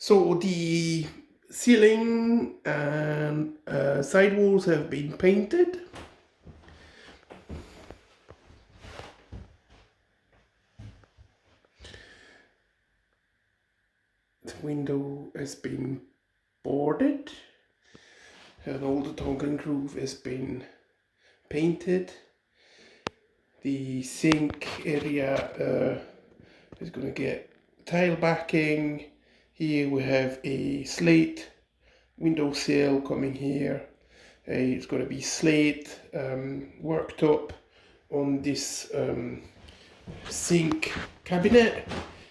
So the ceiling and side walls have been painted. The window has been boarded and all the tongue groove has been painted. The sink area is going to get tile backing. Here we have a slate windowsill coming here. It's going to be slate worktop on this sink cabinet.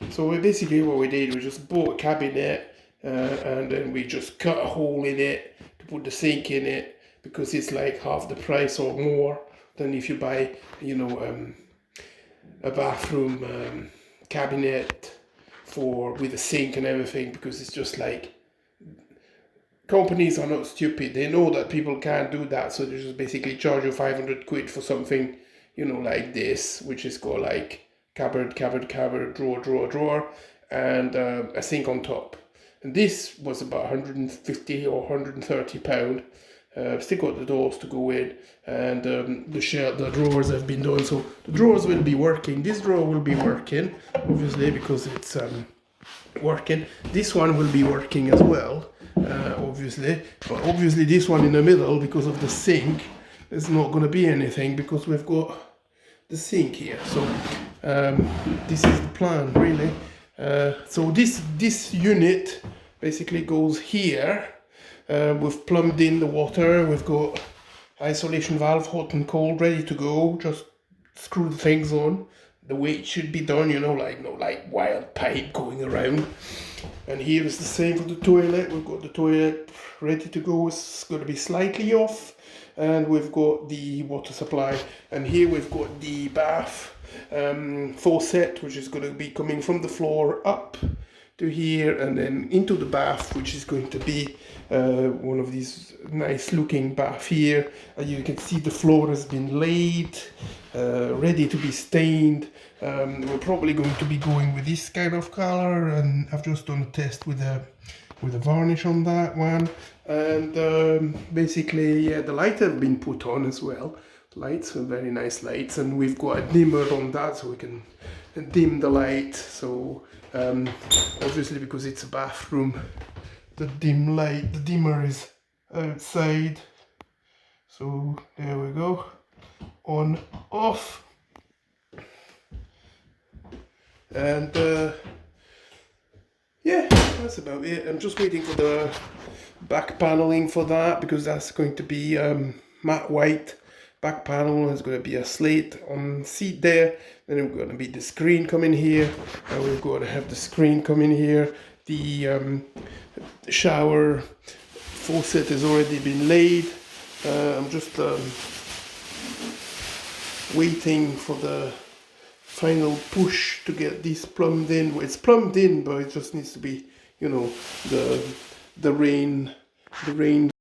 So basically what we did, we just bought a cabinet and then we just cut a hole in it to put the sink in it, because it's like half the price or more than if you buy, you know, a bathroom cabinet with a sink and everything, because it's just like, companies are not stupid. They know that people can't do that, so they just basically charge you 500 quid for something, you know, like this, which is called like cupboard, drawer, and a sink on top. And this was about 150 or 130 pound. Still got the doors to go in, and the drawers have been done. So the drawers will be working. This drawer will be working, obviously, because it's working. This one will be working as well, obviously. But obviously this one in the middle, because of the sink, there's not going to be anything, because we've got the sink here. So this is the plan, really. So this unit basically goes here. We've plumbed in the water. We've got isolation valve, hot and cold, ready to go. Just screw the things on the way it should be done, you know, like no like wild pipe going around. And here is the same for the toilet. We've got the toilet ready to go. It's going to be slightly off, and we've got the water supply. And here we've got the bath faucet, which is going to be coming from the floor up to here and then into the bath, which is going to be one of these nice looking bath here. And you can see the floor has been laid, ready to be stained. We're probably going to be going with this kind of color, and I've just done a test with a varnish on that one. And basically, yeah, the lights have been put on as well. Lights are very nice lights, and we've got a dimmer on that, so we can dim the light. So obviously, because it's a bathroom, the dimmer is outside. So there we go, on, off. And yeah, that's about it. I'm just waiting for the back paneling for that, because that's going to be matte white back panel. There's going to be a slate on seat there. Then we're going to be the screen coming here, and we're going to have the screen coming here. The shower faucet has already been laid. I'm just waiting for the final push to get this plumbed in. Well, it's plumbed in, but it just needs to be, you know, the rain